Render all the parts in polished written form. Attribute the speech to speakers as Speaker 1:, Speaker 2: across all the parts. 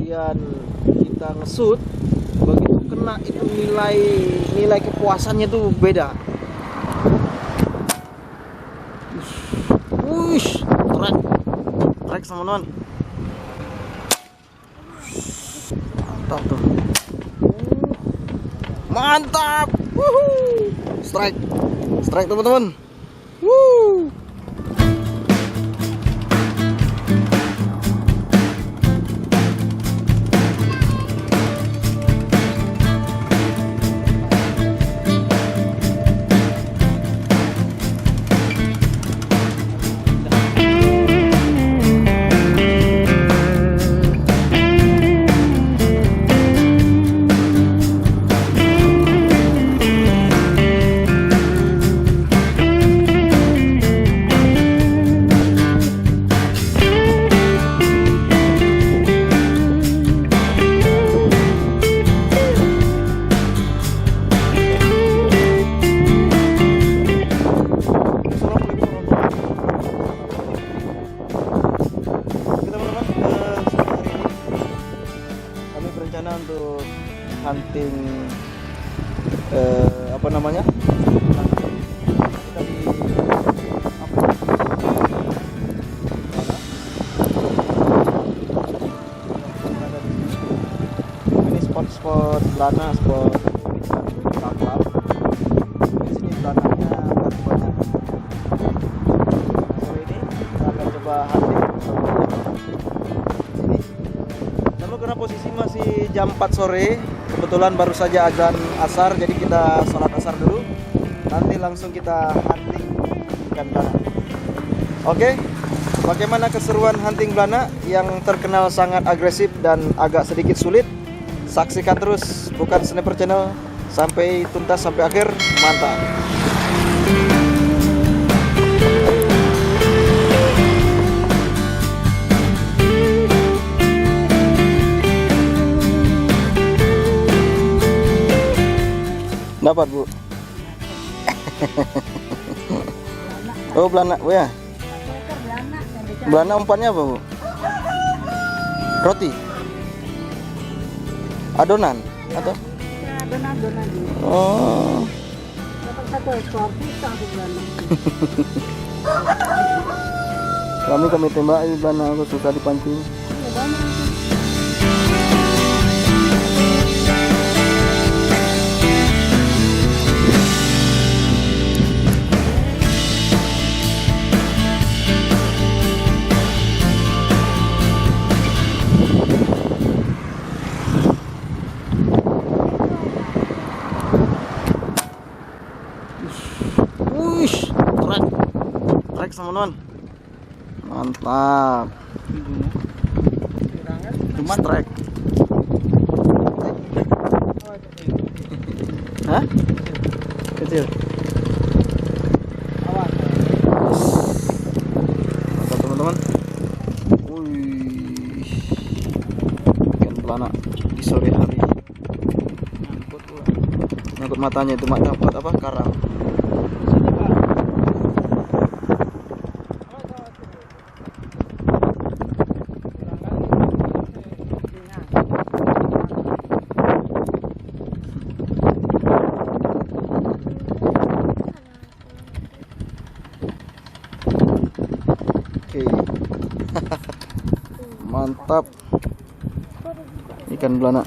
Speaker 1: kemudian kita ngesut, begitu kena itu nilai kepuasannya tuh beda. Wush, trek teman-teman. Mantap tuh. Mantap. Wuhu. Strike teman-teman. Woo. Untuk hunting apa namanya, kita di ini spot belana, spot kapal. Di sini belananya banyak. Sore ini kita akan coba hunting sini. Lalu karena posisi masih jam 4 sore, kebetulan baru saja azan asar, jadi kita sholat asar dulu. Nanti langsung kita hunting ikan belana. Oke, bagaimana keseruan hunting belana yang terkenal sangat agresif dan agak sedikit sulit? Saksikan terus Bukan Sniper Channel sampai tuntas, sampai akhir. Mantap. Dapat, Bu. Oh, belana, Bu ya. Belana umpannya apa, Bu? Roti. Adonan atau?
Speaker 2: Adonan.
Speaker 1: Oh.
Speaker 2: Dapat satu ekor bisa aku belana.
Speaker 1: Kami tembak ini belana, aku susah dipancing. Wush, trek teman-teman. Mantap. Cuma trek. Hah? Kecil.
Speaker 2: Awas.
Speaker 1: Mantap teman-teman. Wih, ikan belana di sore hari. Nyangkut matanya itu, mak dapat apa? Karang. Mantap, ikan belana.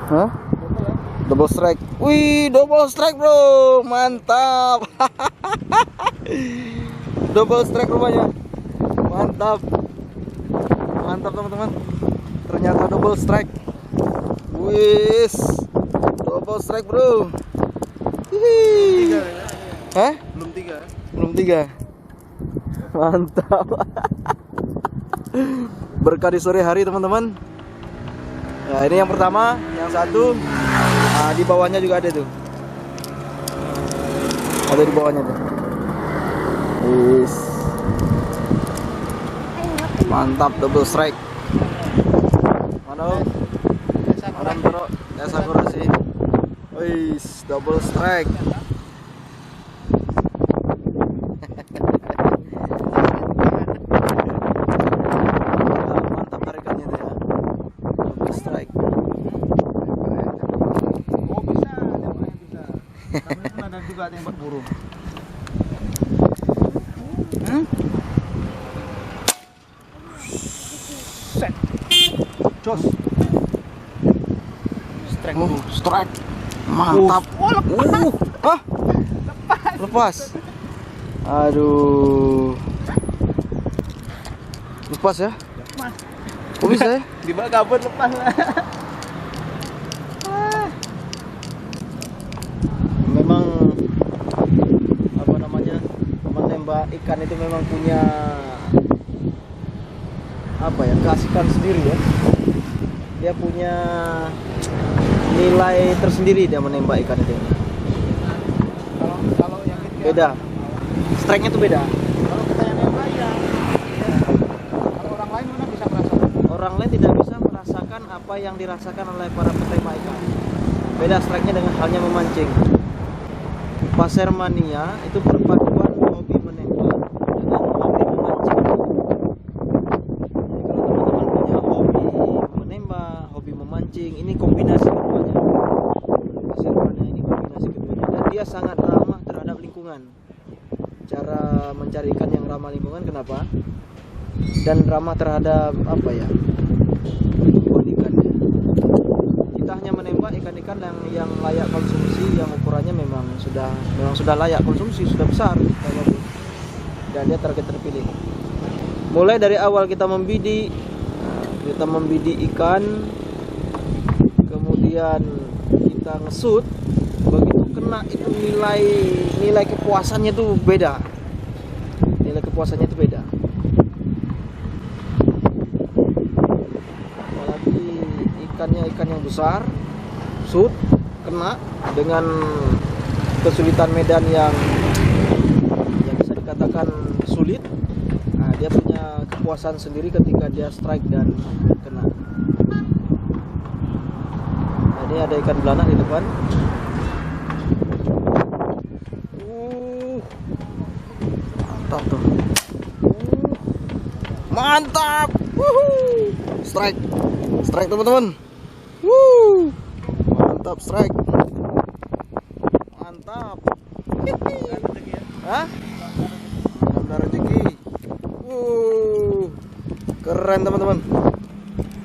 Speaker 1: Hah? Double strike. Wih, double strike, bro. Mantap. Double strike rupanya. Mantap. Mantap, teman-teman. Ternyata double strike. Wis. Double strike, bro. Hihi. Hah? Belum tiga. Mantap. Berkah di sore hari, teman-teman. Ya, ini yang pertama, yang satu. Nah, di bawahnya juga ada tuh. Ada di bawahnya tuh. Wis. Mantap, double strike. Mana? Orang bro, ya sakura sih. Wis, double strike. juga tembak burung. Set. Jos. Strike. Strike. Mantap. Hah? Lepas. Aduh. Lepas ya?
Speaker 2: Lepas.
Speaker 1: Kok bisa ya?
Speaker 2: Di bawah kabut lepas lah.
Speaker 1: Memang apa namanya, menembak ikan itu memang punya apa ya, keasikan sendiri ya. Dia punya nilai tersendiri dia menembak ikan itu.
Speaker 2: Kalau yang itu
Speaker 1: Beda. Strike-nya tuh beda.
Speaker 2: kalau kita yang nembak ya. Kalau orang lain mana bisa merasakan?
Speaker 1: Orang lain tidak bisa merasakan apa yang dirasakan oleh para petembak ikan. Beda strike-nya dengan halnya memancing. Passermania itu perpaduan hobi menembak dengan hobi memancing. Jadi kalau teman-teman punya hobi menembak, hobi memancing, ini kombinasi keduanya. Passermania ini kombinasi keduanya dan dia sangat ramah terhadap lingkungan. Cara mencari ikan yang ramah lingkungan, kenapa? Dan ramah terhadap apa ya, ikannya. Kita hanya menembak ikan-ikan yang layak konsumsi, yang ukurannya memang sudah layak konsumsi, sudah besar dan dia target terpilih. Mulai dari awal kita membidik ikan, kemudian kita ngesut, begitu kena itu nilai kepuasannya itu beda. Nilai kepuasannya itu beda. Apalagi ikannya ikan yang besar, shoot, kena dengan kesulitan medan yang bisa dikatakan sulit. Nah, dia punya kepuasan sendiri ketika dia strike dan kena. Nah, ini ada ikan belanak di depan. Mantap tuh. Mantap. Wuhu. Strike teman-teman. Mantap strike. Mantap. Hah? Ada rezeki. Keren teman-teman.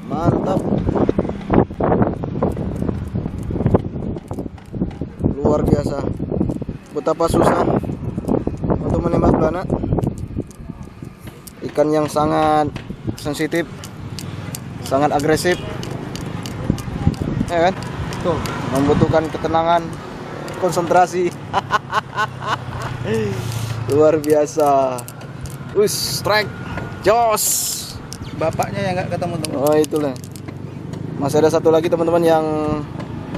Speaker 1: Mantap. Luar biasa. Betapa susah untuk menembak belanak. Ikan yang sangat sensitif, sangat agresif, ya kan? Tuh, membutuhkan ketenangan, konsentrasi. Luar biasa. Strike, jos.
Speaker 2: Bapaknya yang nggak ketemu teman.
Speaker 1: Oh itulah. Masih ada satu lagi teman-teman yang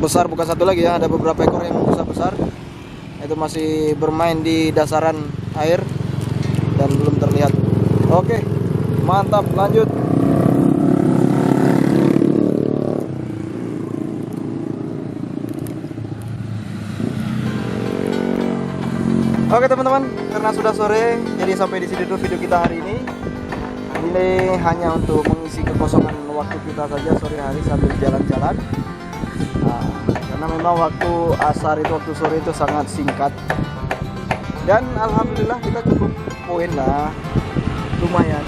Speaker 1: besar, bukan satu lagi ya, ada beberapa ekor yang besar. Itu masih bermain di dasaran air dan belum terlihat. Oke, mantap, lanjut. Oke teman-teman, karena sudah sore, jadi sampai di sini dulu video kita hari ini. Ini hanya untuk mengisi kekosongan waktu kita saja sore hari sambil jalan-jalan. Nah, karena memang waktu asar itu, waktu sore itu sangat singkat. Dan alhamdulillah kita cukup poin lah, lumayan.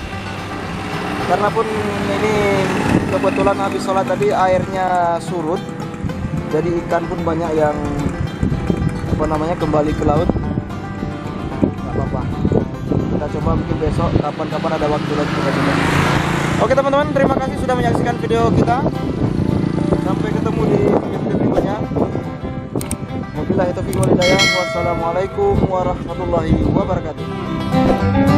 Speaker 1: Karena pun ini kebetulan habis sholat tadi airnya surut, jadi ikan pun banyak yang kembali ke laut. Nggak apa-apa, kita coba mungkin besok, kapan-kapan ada waktu lagi kita coba. Oke teman-teman, terima kasih sudah menyaksikan video kita. Sampai ketemu di video berikutnya. Wabillahi taufiq wal hidayah. Wassalamualaikum warahmatullahi wabarakatuh.